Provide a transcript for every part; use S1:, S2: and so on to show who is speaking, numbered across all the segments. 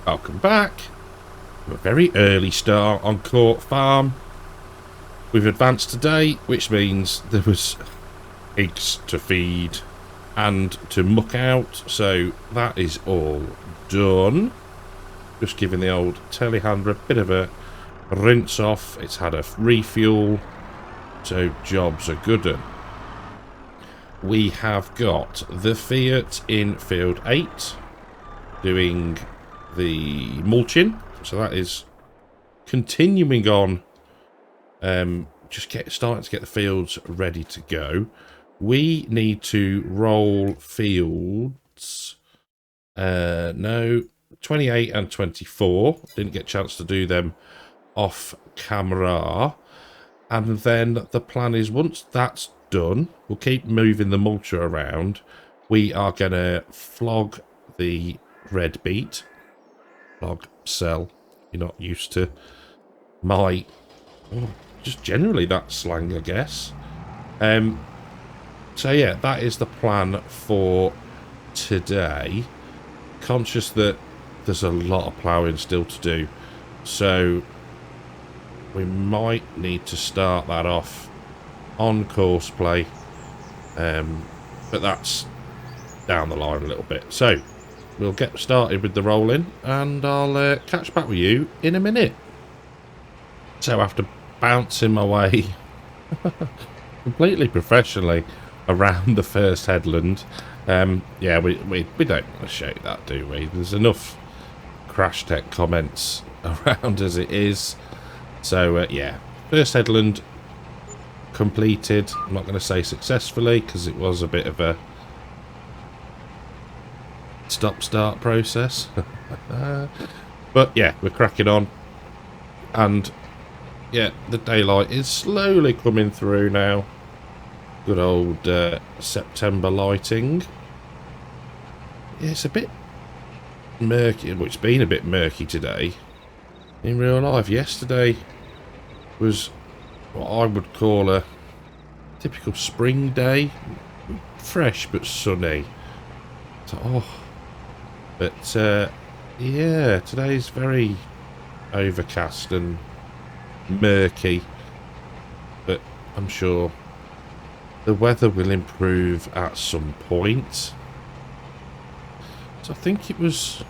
S1: Welcome back. A very early start on Court Farm. We've advanced today, which means there was pigs to feed and to muck out, so that is all done. Just giving the old telehandler a bit of a rinse off. It's had a refuel, so jobs are good. We have got the Fiat in field 8 doing the mulching, so that is continuing on, starting to get the fields ready to go. We need to roll fields, no, 28 and 24, didn't get a chance to do them off camera, and then the plan is once that's done, we'll keep moving the mulcher around. We are going to flog the red beet. Flog, sell. You're not used to my, well, just generally that slang, I guess. So yeah, that is the plan for today. Conscious that there's a lot of ploughing still to do, so we might need to start that off on course play, but that's down the line a little bit. So we'll get started with the rolling, and I'll catch back with you in a minute. So after bouncing my way completely professionally around the first headland, yeah, we don't want to show that, do we? There's enough crash tech comments around as it is. So yeah, first headland completed. I'm not going to say successfully because it was a bit of a stop-start process. But yeah, we're cracking on, and yeah, the daylight is slowly coming through now. Good old September lighting. Yeah, it's a bit murky, well, it's been a bit murky today in real life. Yesterday was what I would call a typical spring day, fresh but sunny. So, oh, but yeah, today's very overcast and murky, but I'm sure the weather will improve at some point. So I think it was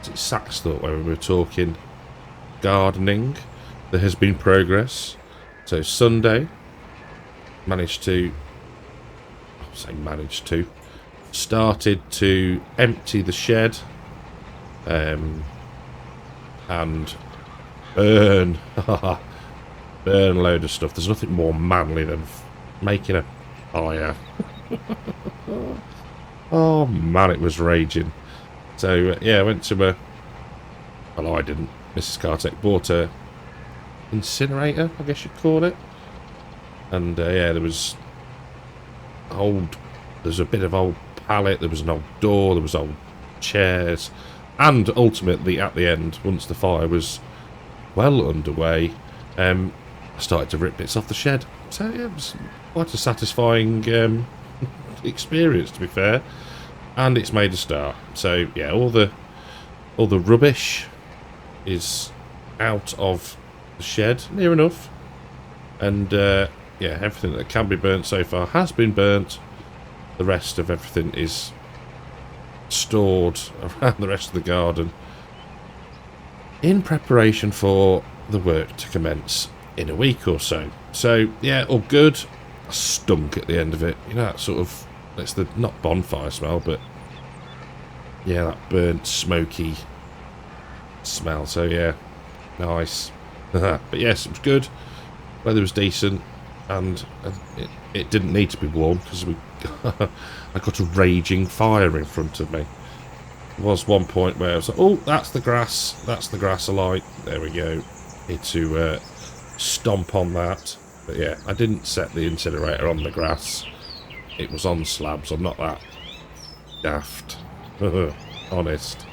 S1: Saxthorpe where we were talking gardening. There has been progress. So Sunday started to empty the shed and burn a load of stuff. There's nothing more manly than making a fire. Oh man, it was raging. So yeah, I went to well, I didn't. Mrs. Cartech bought a incinerator, I guess you'd call it. And yeah, there's a bit of old pallet, there was an old door, there was old chairs, and ultimately at the end, once the fire was well underway, I started to rip bits off the shed. So yeah, it was quite a satisfying experience, to be fair, and it's made a start. So yeah, all the rubbish is out of the shed near enough, and yeah, everything that can be burnt so far has been burnt. The rest of everything is stored around the rest of the garden in preparation for the work to commence in a week or so. So yeah, all good. I stunk at the end of it, you know, that sort of, it's the not bonfire smell, but yeah, that burnt smoky smell. So yeah, nice. But yes, it was good. Weather was decent, and it didn't need to be warm because I got a raging fire in front of me. There was one point where I was like, oh, that's the grass alight. There we go. Need to stomp on that. But yeah, I didn't set the incinerator on the grass. It was on slabs. I'm not that daft. Honest.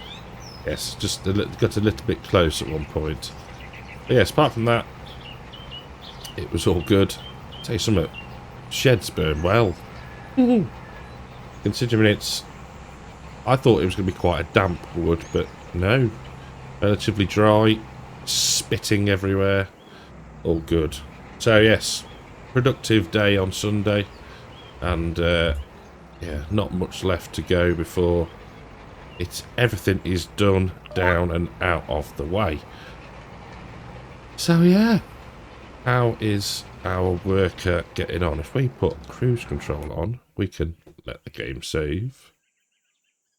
S1: Yes, just got a little bit close at one point. But yes, apart from that, it was all good. I'll tell you something, sheds burn well. Considering I thought it was going to be quite a damp wood, but no. Relatively dry, spitting everywhere. All good. So yes, productive day on Sunday, and yeah, not much left to go before everything is done, down and out of the way. So yeah, how is our worker getting on? If we put cruise control on, we can let the game save,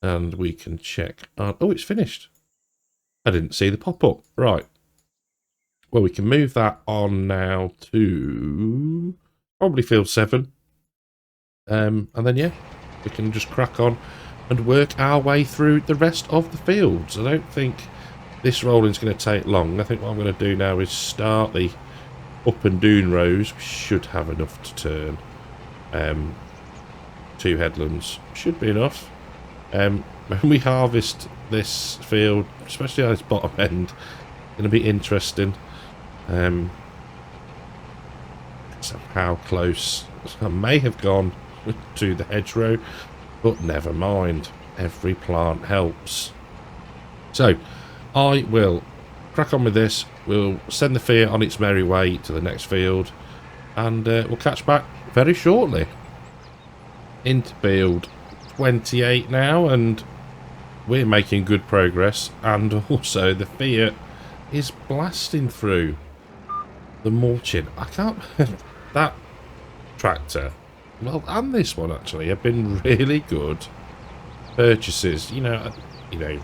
S1: and we can check on. Oh, it's finished. I didn't see the pop-up. Right. Well, we can move that on now to probably field 7. And then, yeah, we can just crack on and work our way through the rest of the fields. I don't think this rolling's going to take long. I think what I'm going to do now is start the up and down rows. We should have enough to turn. 2 headlands should be enough. When we harvest this field, especially on its bottom end, it's going to be interesting. So how close I may have gone to the hedgerow, but never mind. Every plant helps. So I will crack on with this. We'll send the fear on its merry way to the next field, and we'll catch back very shortly. Into field 28 now, and we're making good progress, and also the fear is blasting through the mulching. I can't that tractor, well, and this one actually have been really good purchases. You know,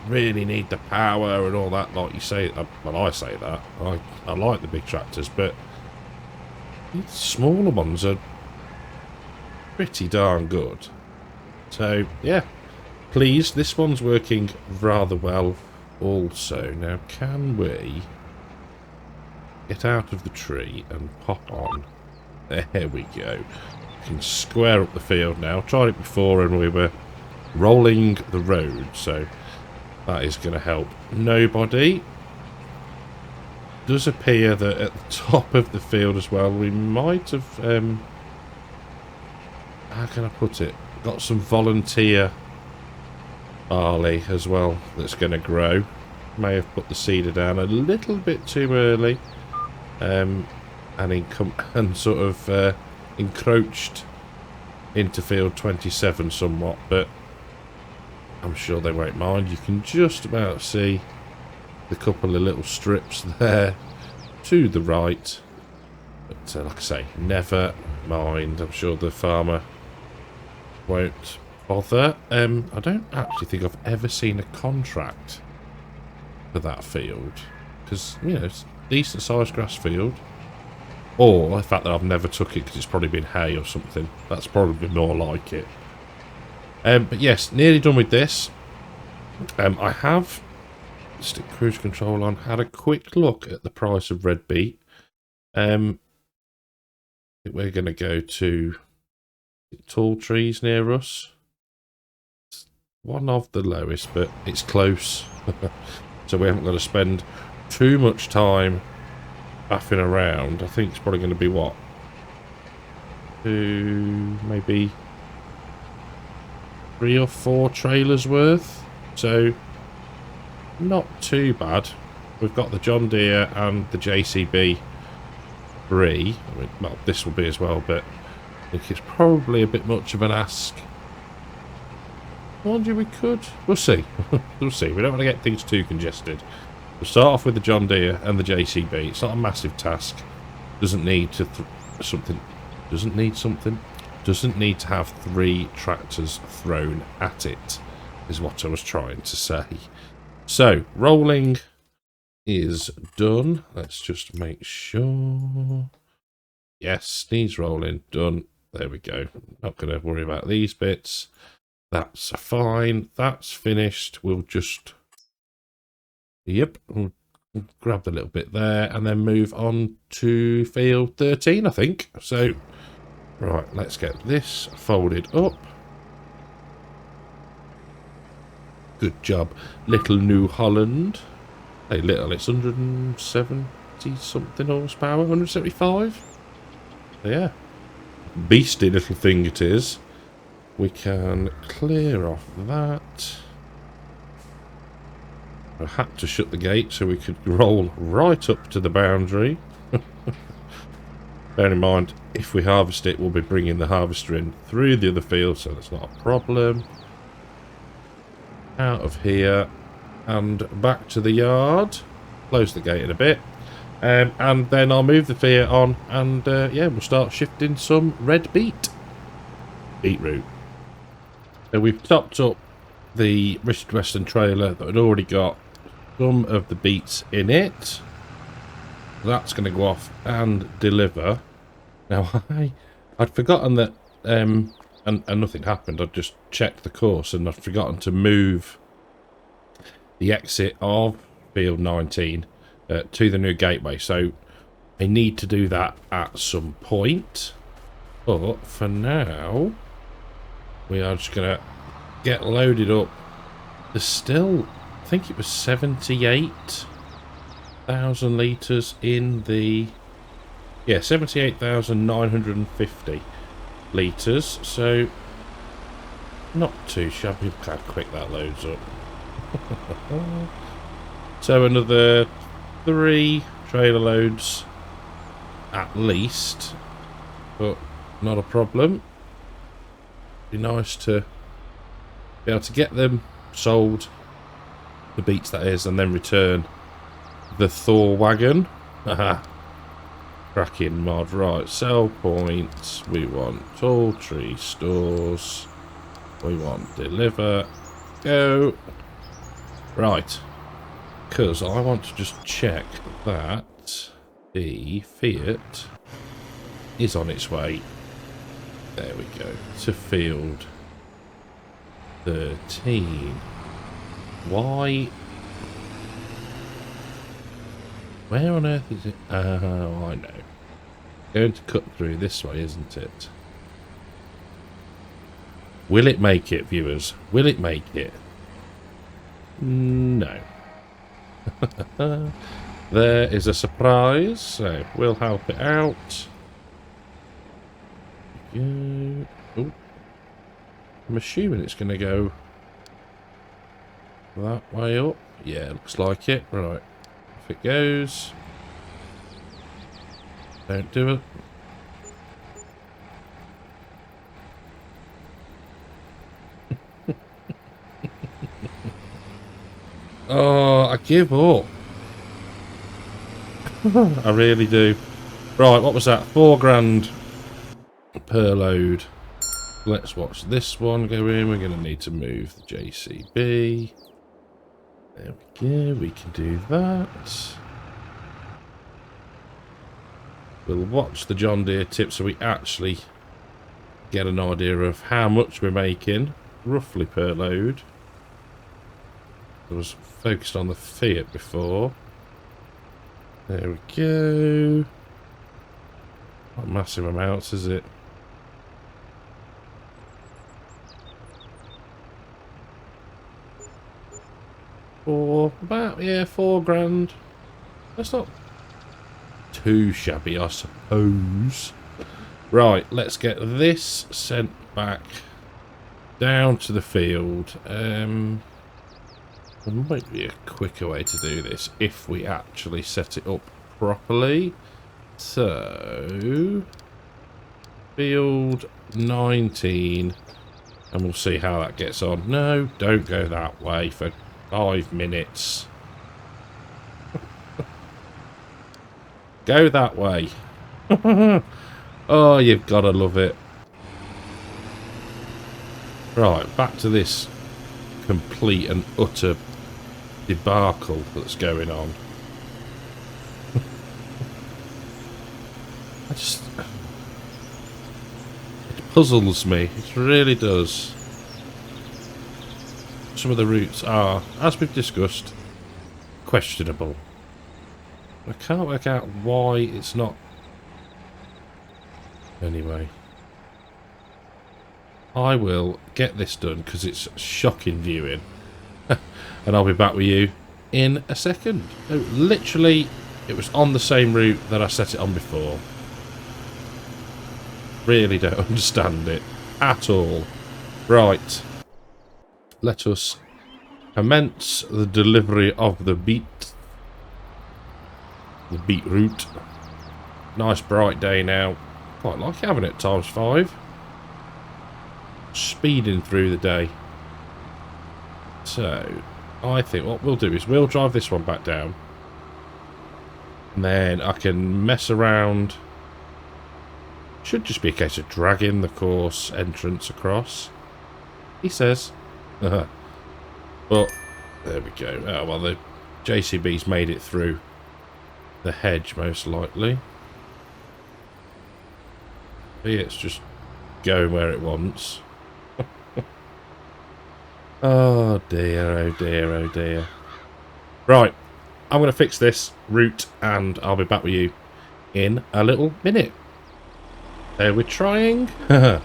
S1: really need the power and all that, like you say. Well, I say that I like the big tractors, but these smaller ones are pretty darn good. So yeah, please, this one's working rather well also. Now, can we get out of the tree and pop on? There we go. We can square up the field now. Tried it before and we were rolling the road, so that is going to help nobody. Does appear that at the top of the field as well, we might have how can I put it, got some volunteer barley as well that's going to grow. May have put the seeder down a little bit too early, and sort of encroached into field 27 somewhat, but I'm sure they won't mind. You can just about see the couple of little strips there to the right, but like I say, never mind. I'm sure the farmer won't bother. I don't actually think I've ever seen a contract for that field, because, you know, it's a decent sized grass field. Or the fact that I've never took it because it's probably been hay or something. That's probably more like it. But yes, nearly done with this. I have, stick cruise control on, had a quick look at the price of red beet. I think we're going to go to tall trees near us. It's one of the lowest, but it's close. So we haven't got to spend too much time faffing around. I think it's probably going to be what? Maybe 3 or 4 trailers worth. So not too bad. We've got the John Deere and the JCB 3. I mean, well, this will be as well, but I think it's probably a bit much of an ask. Mind you, we could. We'll see. We'll see. We don't want to get things too congested. We'll start off with the John Deere and the JCB. It's not a massive task. Doesn't need to Doesn't need to have 3 tractors thrown at it, is what I was trying to say. So, rolling is done. Let's just make sure. Yes, needs rolling. Done. There we go. Not going to worry about these bits. That's fine. That's finished. We'll just... Yep. We'll grab the little bit there and then move on to field 13, I think. So, right, let's get this folded up. Good job, Little New Holland. Hey, little, it's 170 something horsepower, 175. Yeah, beastly little thing it is. We can clear off that. I had to shut the gate so we could roll right up to the boundary. Bear in mind, if we harvest it, we'll be bringing the harvester in through the other field, so that's not a problem. Out of here and back to the yard. Close the gate in a bit. And then I'll move the fear on and, yeah, we'll start shifting some red beetroot. So we've topped up the Richard Western trailer that had already got some of the beets in it. That's going to go off and deliver. Now, I'd forgotten that, and nothing happened. I'd just checked the course and I'd forgotten to move the exit of Field 19 to the new gateway. So I need to do that at some point. But for now, we are just going to get loaded up. There's still, I think it was 78,000 litres in the... Yeah, 78,950 litres, so not too shabby. Look how quick that loads up. So another 3 trailer loads at least, but not a problem. Be nice to be able to get them sold, the beets that is, and then return the Thor wagon. Haha. Cracking mod. Right, sell points. We want tall tree stores. We want deliver. Go. Right. Because I want to just check that the Fiat is on its way. There we go. To field 13. Why? Where on earth is it? Oh, I know. Going to cut through this way, isn't it? Will it make it, viewers? Will it make it? No. There is a surprise, so we'll help it out. Go. Oh. I'm assuming it's going to go that way up. Yeah, looks like it. Right. Off it goes. Don't do it. Oh, I give up. I really do. Right, what was that? 4 grand per load. Let's watch this one go in. We're going to need to move the JCB. There we go. We can do that. We'll watch the John Deere tip so we actually get an idea of how much we're making, roughly per load. I was focused on the Fiat before. There we go. Not massive amounts, is it? About, yeah, 4 grand. That's not too shabby, I suppose. Right, let's get this sent back down to the field. There might be a quicker way to do this if we actually set it up properly. So, field 19, and we'll see how that gets on. No, don't go that way for 5 minutes. Go that way. Oh, you've got to love it. Right, back to this complete and utter debacle that's going on. It puzzles me. It really does. Some of the routes are, as we've discussed, questionable. I can't work out why it's not. Anyway, I will get this done because it's shocking viewing. And I'll be back with you in a second. Oh, literally, it was on the same route that I set it on before. Really don't understand it at all. Right. Let us commence the delivery of the beetroot. Nice bright day now. Quite like having it ×5. Speeding through the day. So, I think what we'll do is we'll drive this one back down. And then I can mess around. Should just be a case of dragging the course entrance across. He says. But, there we go. Oh, well, the JCB's made it through the hedge, most likely. It's just going where it wants. Oh dear, oh dear, oh dear. Right, I'm going to fix this route and I'll be back with you in a little minute. We're trying a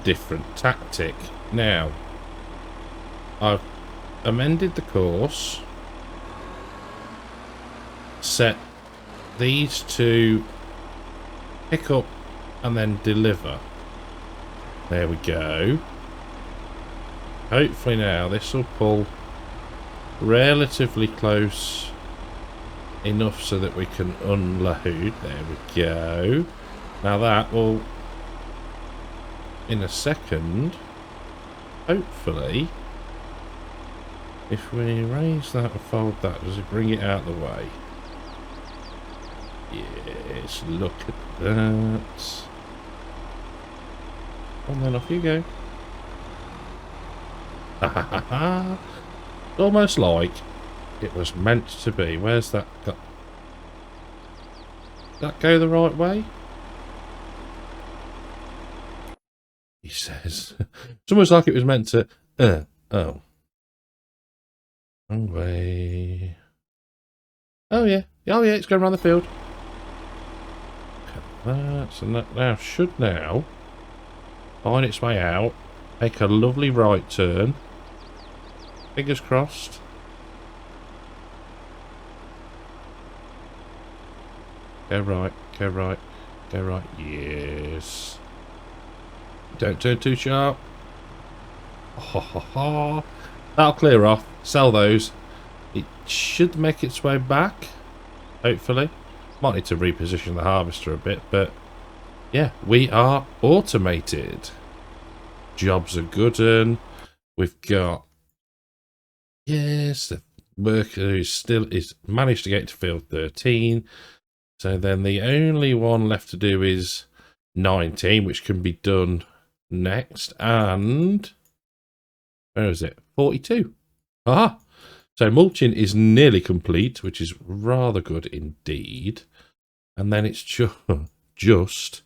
S1: different tactic. Now, I've amended the course, set these to pick up and then deliver. There we go. Hopefully now this will pull relatively close enough so that we can unload. There we go. Now that will, in a second, hopefully, if we raise that and fold that, does it bring it out of the way? Yes, look at that. And then off you go. Ha ha ha ha. Almost like it was meant to be. Where's that go? Did that go the right way? He says. It's almost like it was meant to. Oh. Wrong way. Oh yeah. Oh yeah, it's going around the field. That, and that now should now find its way out. Make a lovely right turn. Fingers crossed. Go right, go right, go right. Yes. Don't turn too sharp. Ha ha ha. That'll clear off. Sell those. It should make its way back. Hopefully. Might need to reposition the harvester a bit, but yeah, we are automated. Jobs are good, and we've got, yes, the worker is managed to get to field 13. So then the only one left to do is 19, which can be done next. And where is it? 42. Aha! So mulching is nearly complete, which is rather good indeed. And then it's just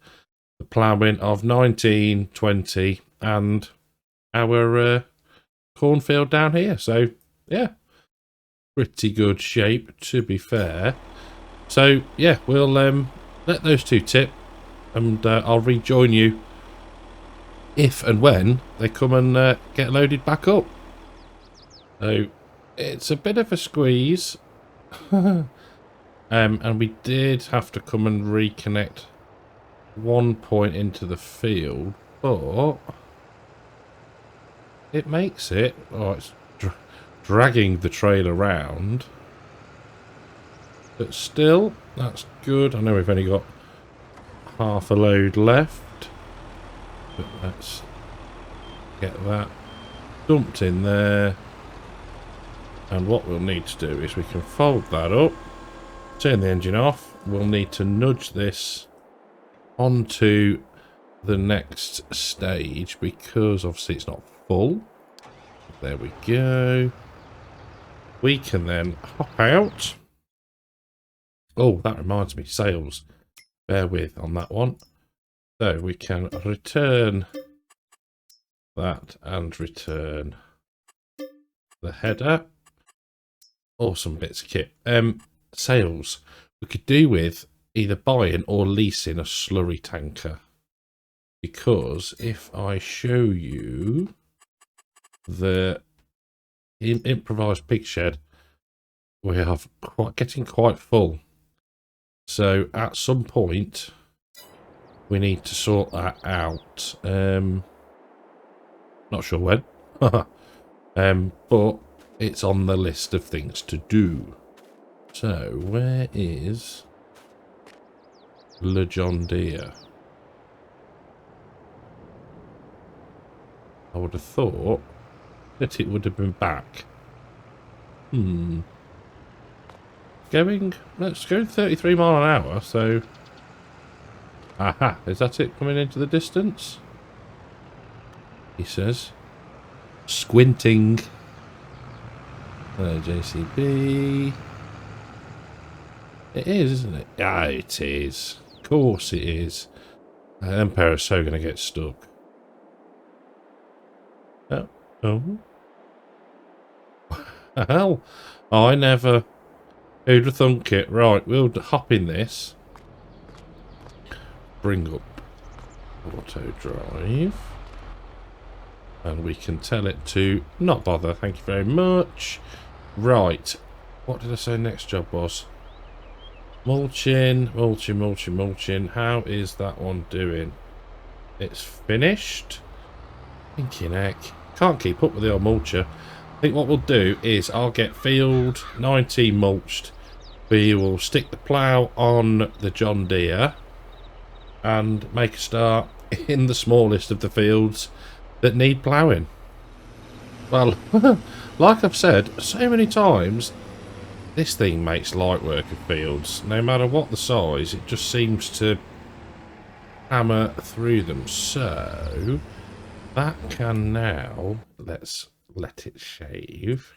S1: the ploughing of 19, 20, and our cornfield down here. So, yeah, pretty good shape, to be fair. So, yeah, we'll let those two tip, and I'll rejoin you if and when they come and get loaded back up. So, it's a bit of a squeeze. And we did have to come and reconnect one point into the field, but it makes it. Oh, it's dragging the trail around, but still, that's good. I know we've only got half a load left, but let's get that dumped in there. And what we'll need to do is we can fold that up, turn the engine off. We'll need to nudge this onto the next stage because obviously it's not full. There we go. We can then hop out. Oh, that reminds me, sales. Bear with on that one. So we can return that and return the header. Awesome bits of kit. Sales. We could do with either buying or leasing a slurry tanker. Because if I show you the improvised pig shed, we are getting quite full. So at some point we need to sort that out. Not sure when. But it's on the list of things to do. So, where is Le John Deere? I would have thought that it would have been back. Let's go 33 mile an hour, so... Aha, is that it coming into the distance? He says. Squinting. Hello, JCB. It is, isn't it? Ah, it is. Of course it is. Empire is so going to get stuck. Oh. Hell, I never... Who'd have thunk it? Right, we'll hop in this. Bring up auto drive. And we can tell it to not bother. Thank you very much. Right. What did I say next job was? Mulching. How is that one doing? It's finished. Thinking heck. Can't keep up with the old mulcher. I think what we'll do is I'll get field 19 mulched. We will stick the plough on the John Deere and make a start in the smallest of the fields that need ploughing. Well, like I've said so many times, this thing makes light work of fields. No matter what the size, it just seems to hammer through them. So that can now, let's let it shave.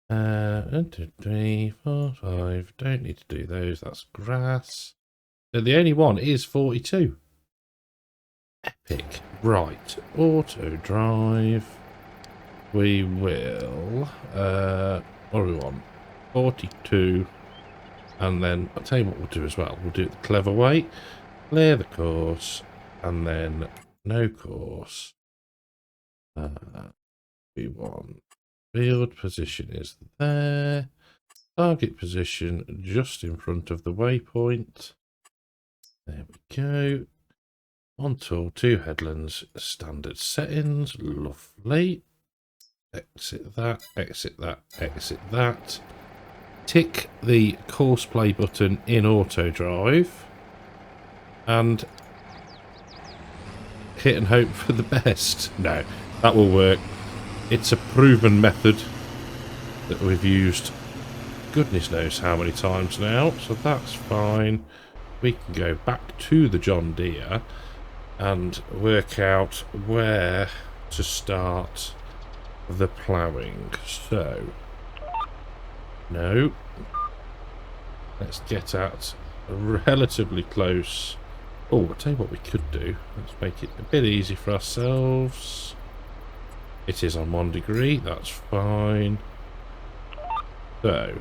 S1: 1, 2, 3, 4, 5. Don't need to do those. That's grass. So the only one is 42. Epic. Right. Auto drive. We will. What do we want? 42. And then I'll tell you what we'll do as well. We'll do it the clever way. Clear the course. And then no course. We want field position is there. Target position just in front of the waypoint. There we go. One tool, 2 headlands, standard settings. Lovely. Exit that, exit that, exit that. Tick the course play button in auto drive. And hit and hope for the best. No, that will work. It's a proven method that we've used goodness knows how many times now, so that's fine. We can go back to the John Deere and work out where to start the ploughing. So, no. Let's get at relatively close. Oh, I'll tell you what we could do. Let's make it a bit easy for ourselves. It is on 1 degree, that's fine. So,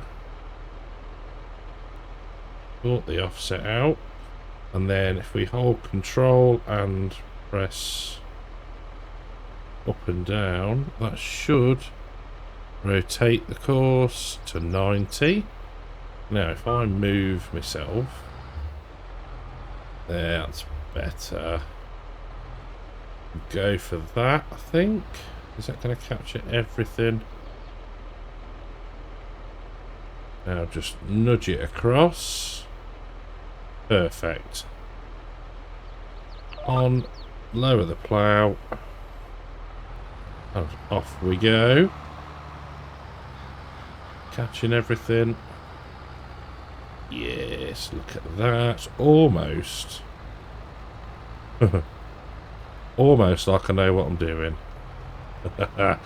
S1: sort the offset out, and then if we hold control and press up and down, that should rotate the course to 90. Now, if I move myself, that's better. Go for that, I think. Is that going to capture everything? Now just nudge it across. Perfect. On, lower the plough. And off we go. Catching everything. Yes, look at that. Almost. Almost like I know what I'm doing. There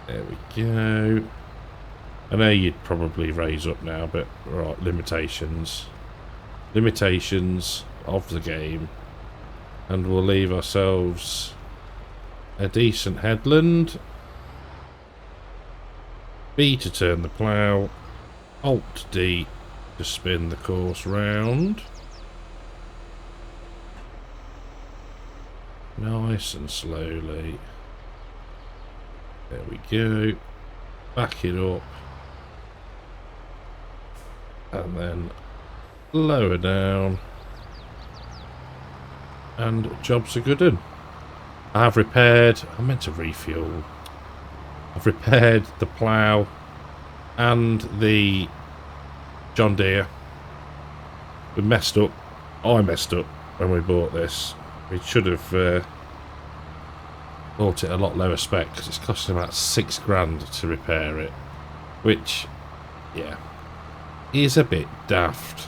S1: we go. I know you'd probably raise up now, but right, limitations. Limitations of the game. And we'll leave ourselves a decent headland. B to turn the plough. Alt D to spin the course round. Nice and slowly. There we go. Back it up. And then lower down. And job's a good one. I have repaired. I meant to refuel. I've repaired the plough and the John Deere. We messed up. I messed up when we bought this. We should have bought it a lot lower spec because it's costing about £6 to repair it, which, yeah, is a bit daft.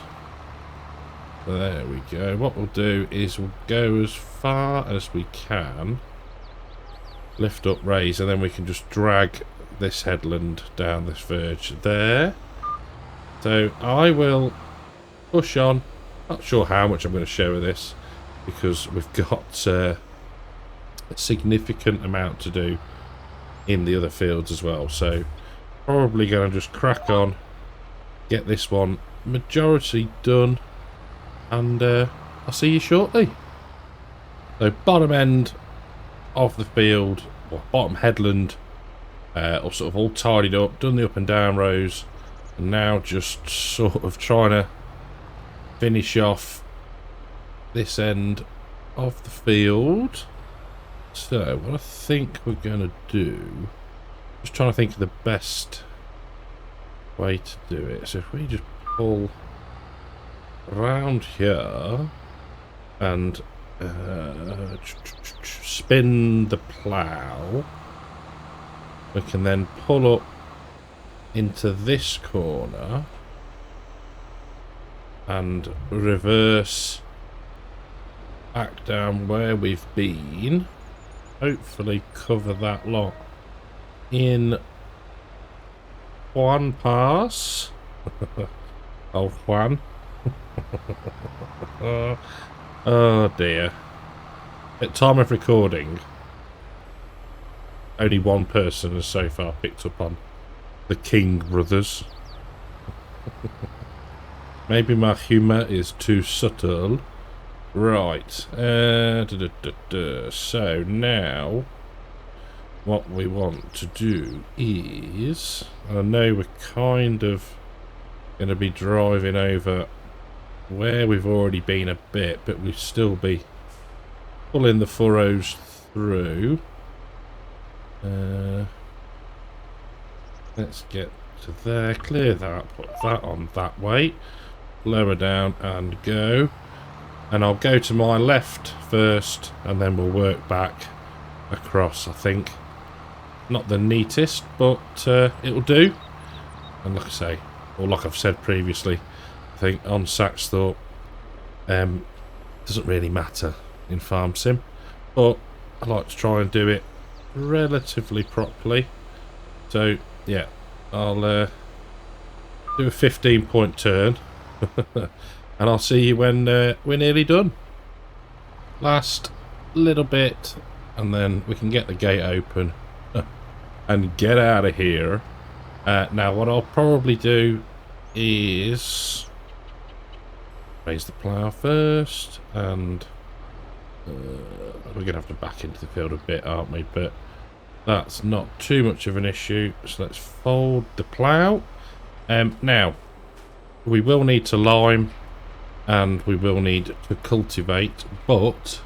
S1: There we go. What we'll do is we'll go as far as we can, lift up, raise, and then we can just drag this headland down this verge there. So I will push on. Not sure how much I'm going to show of this because we've got a significant amount to do in the other fields as well. So probably going to just crack on, get this one majority done, and I'll see you shortly. So bottom end of the field, or bottom headland, or sort of all tidied up, done the up and down rows, and now just sort of trying to finish off this end of the field. So what I think we're going to do, just trying to think of the best way to do it. So if we just pull around here and spin the plough, we can then pull up into this corner and reverse back down where we've been. Hopefully cover that lot in one pass. Oh, Juan. Oh dear. At time of recording, only one person has so far picked up on the King brothers. Maybe my humour is too subtle. Right. So now what we want to do is, I know we're kind of going to be driving over where we've already been a bit, but we'll still be pulling the furrows through. Let's get to there, clear that, put that on that way, lower down and go. And I'll go to my left first and then we'll work back across. I think not the neatest, but it'll do. And like I say, or like I've said previously, I think on Sack's thought, doesn't really matter in Farm Sim, but I like to try and do it relatively properly. So yeah, I'll do a 15-point turn. And I'll see you when we're nearly done. Last little bit, and then we can get the gate open and get out of here. Now, what I'll probably do is raise the plough first, and we're going to have to back into the field a bit, aren't we? But that's not too much of an issue. So let's fold the plough. Now, we will need to lime, and we will need to cultivate, but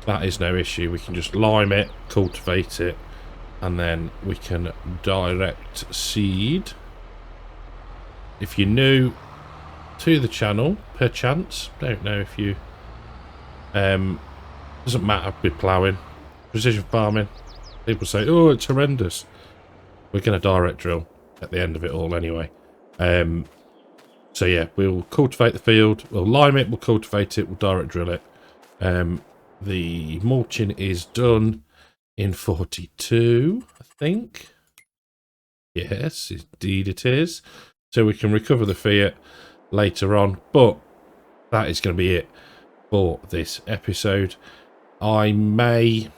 S1: that is no issue. We can just lime it, cultivate it, and then we can direct seed. If you're new to the channel, perchance, don't know if you doesn't matter with ploughing, precision farming, people say, oh, it's horrendous. We're going to direct drill at the end of it all anyway. So yeah, we'll cultivate the field, we'll lime it, we'll cultivate it, we'll direct drill it. The mulching is done in 42, I think. Yes, indeed it is. So we can recover the fiat later on, but that is going to be it for this episode. I may,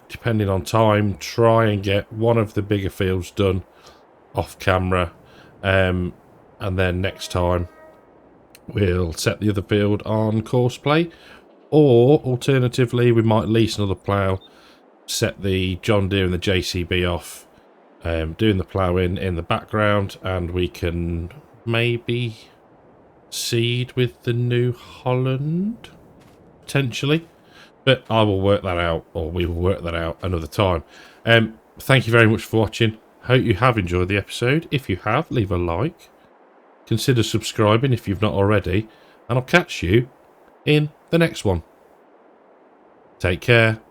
S1: depending on time, try and get one of the bigger fields done off camera. And then next time we'll set the other field on course play, or alternatively we might lease another plough, set the John Deere and the JCB off, doing the ploughing in the background, and we can maybe seed with the New Holland potentially, but I will work that out, or we will work that out another time. thank you very much for watching. Hope you have enjoyed the episode. If you have, leave a like. Consider subscribing if you've not already. And I'll catch you in the next one. Take care.